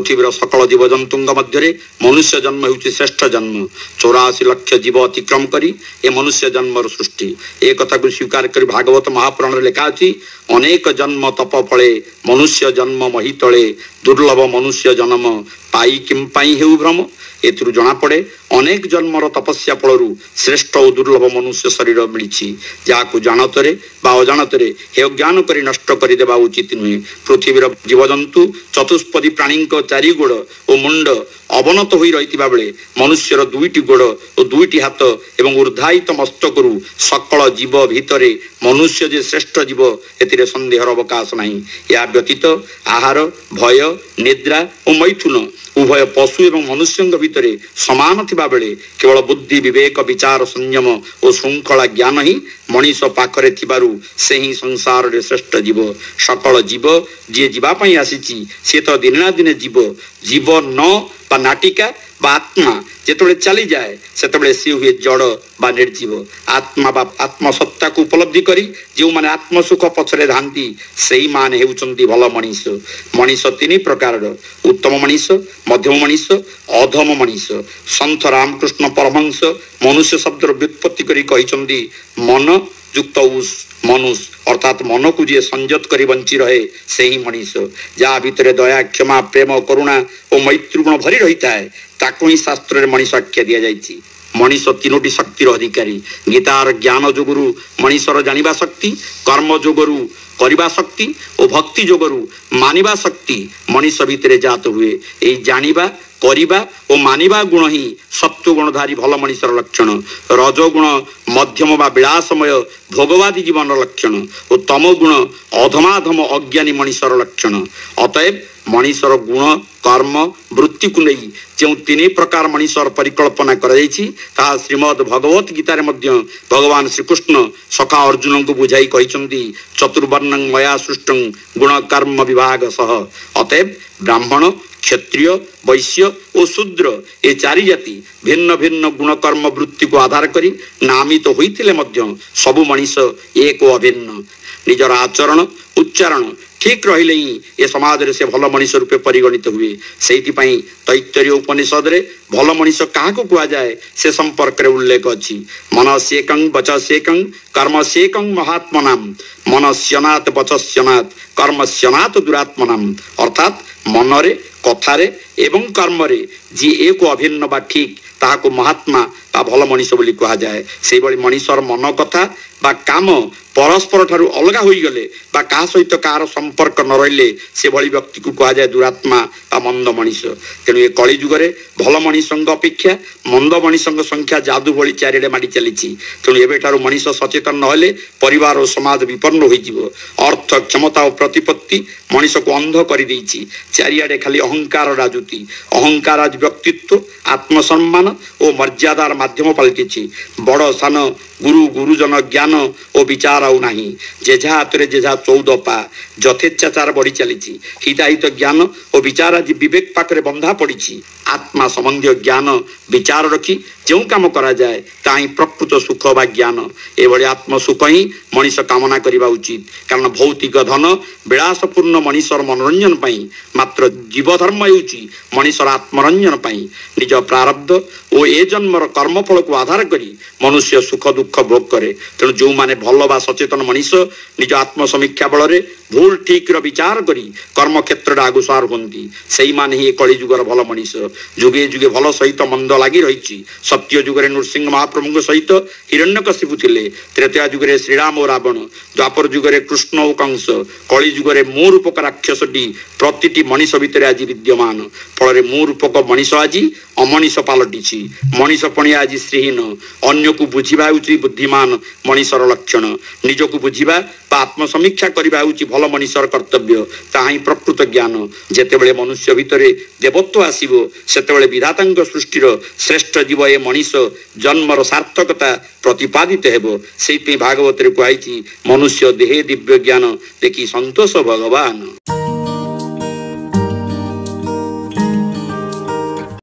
पृथ्वीर सकल जीवजंतु मध्य मनुष्य जन्म होउछि श्रेष्ठ जन्म। 84 लाख जीव अतिक्रम करी ए मनुष्य जन्मर सृष्टि ए कथा को स्वीकार कर भागवत महापुराण लिखा अछि अनेक जन्म तप फले मनुष्य जन्म महितले दुर्लभ मनुष्य जन्म पाई किम पाई हेउ भ्रम। एथुरु जना पड़े अनेक जन्मर तपस्या फलरू श्रेष्ठ और दुर्लभ मनुष्य शरीर मिली जहाँ जानतरे बा अजाणतरे हे ज्ञान करी नष्ट कर देवा उचित नुहे। पृथ्वीर जीवजंतु चतुष्पदी प्राणी चारि गोड़ और मुंड अवनत हो रही बेले मनुष्यर दुईटी गोड़ और दुईटी हाथ एवं ऊर्धायित मस्तकरू सकल जीव भितर मनुष्य जे श्रेष्ठ जीव एथिरे संदेहर अवकाश नहीं। या व्यतीत आहार भय निद्रा और मैथुन उभय पशु एवं मनुष्य भितर समान थिबा बेले केवल बुद्धि विवेक विचार संयम और श्रृंखला ज्ञान ही मनीष पाखरे थिबारु से ही संसार रे श्रेष्ठ जीव। सकल जीव जी जीवाई आसी सी तो दिन ना दिन जीव जीव न बा नाटिका बा आत्मा जेतबेले चली जाए सेतबेले सी हुए जड़ बा निर्जीव। आत्मा बा आत्मसत्ता को उपलब्धि करी जो माने आत्मसुख पछरे धांती सेही माने हेउचंती भल मनीष। मनीष तीन प्रकार उत्तम मनीष मध्यम मनीष अधम मनीष। संत रामकृष्ण परमहंस मनुष्य शब्दर व्युत्पत्ति करी कहिचंती मन युक्त मनुष्य अर्थात मन को जी संयत करी बंची रहे से ही मनीष। जहाँ भितर दया क्षमा प्रेम करुणा और मैत्री गुण भरी रही है ताकू ही शास्त्र में मनीष आख्या दि जाइए। मनीष तीनोटी शक्तिर अधिकारी। गीतार ज्ञान जोगुरु मनीषर जानिबा शक्ति, कर्म जोगुरु करिबा शक्ति और भक्ति जोगुरु मानिबा शक्ति मनीष भितर जात हुए। यही जानिबा करिबा और मानिबा गुण ही सत्व गुणधारी भल मनीषर लक्षण। रजोगुण मध्यम बा विलासमय भोगवादी जीवन लक्षण और तम गुण अधमाधम अज्ञानी मनीषर लक्षण। अतएव मनीषर गुण कर्म वृत्ति को नहीं जो तीन प्रकार मनीषर परिकल्पना करा श्रीमद भगवत गीतार मध्य भगवान श्रीकृष्ण सखा अर्जुन को बुझाई कहिचंती चतुर्वर्णं मया सृष्टं गुण कर्म विभाग सह। अतएव ब्राह्मण क्षत्रिय वैश्य और शूद्र ये चारि जाति भिन्न भिन्न गुण कर्म वृत्ति को आधार करी नामित तो होइतिले मध्य सबु मनीष एक अभिन्न। निजर आचरण उच्चारण ठीक रहिले ही ए समाज रे से भल मनीष रूपे परिगणित हुए। सेति पई तैत्तरीय उपनिषद रे भल मनीष काहाको कुआ जाए से संपर्क रे उल्लेख अछि। मनस्येकं वचस्येकं कर्मस्येकं महात्मनाम मनस्यनात् वचस्यनात् कर्मस्यनात् दुरात्मनाम। अर्थात मनरे कथारे एवं कर्मरे जी एक अभिन्न बा ठीक ताहाको महात्मा बा भल मनीष बोली कहा जाए। से बळी मनीषर मन कथा बा काम परस्पर ठारू अलगा होई गले बा का सहित कार संपर्क न रहिले से भली व्यक्ति को कहा जाए दुरात्मा बा मंद मनीष। तेणु ए कली जुगरे भल मनीषंग अपेक्षा मंद मनीषंग संख्या जादू भली चारिडे माडी चलीछि। तेणु एबे ठारू मनीष सचेतन न हेले परिवार और समाज विपन्न होई जिवो। अर्थ क्षमता और प्रतिपत्ति मनीष को अंध करि देइछि। चारियाडे खाली अहंकार राजुति। अहंकार आज व्यक्तित्व आत्मसम्मान और मर्यादार माध्यम पलटिछि। बड़ सान गुरु गुरुजन ज्ञान और विचार आउ नाही। जेझा हाथरे जेझा 14 पा यथेच्छाचार बढ़ी चलीछि। हिताहित ज्ञान और विचार आज विवेक पाखरे बंधा पड़ी। आत्मा संबंधी ज्ञान विचार रखी जो काम करा जाए ताही प्रकृत सुख बा ज्ञान। एभली आत्म सुख ही मनीष कामना करिबा उचित। कारण भौतिक धन विलासपूर्ण मनीषर मनोरंजन पाई मात्र जीव धर्म हेउची मनीषर आत्मरंजन पाई। निज प्रारब्ध और ए जन्मर कर्मफल को आधार करी मनुष्य सुख दुख भोग करे। तेणु जो माने भल बा सचेतन मनीष निज आत्म समीक्षा बल भूल ठीक विचार करी कर्म क्षेत्र आगुसार होती से ही माने ही कली जुगर भल मनीष। जुगे जुगे भल सहित मंद लगी रही। सत्य जुगरे नृसिंह महाप्रभु सहित हिरण्यकशिपु थिले। त्रेतया जुगरे श्रीराम और रावण, द्वापर जुगरे कृष्ण और कंस, कली जुगरे मो रूपक राक्षसटी प्रतिटी मनीष भितर आज विद्यमान। फल मो रूपक मनीष आज अमनीष पलटि। मनीष पणिया आज श्रीहीन। अन्य को बुझा बुद्धिमान मनीषर लक्षण। निज को बुझा आत्म समीक्षा करने भल मनीषर कर्तव्य ताही प्रकृत ज्ञान। जेतेबेले मनुष्य भितर देवत्व आसीबो सेतेबेले विधातांग सृष्टिर श्रेष्ठ जीव ए मनीष जन्मर सार्थकता प्रतिपादित हेबो। सेइपे भागवत रे कहैछि मनुष्य देहे दिव्य ज्ञान देखि संतोष भगवान।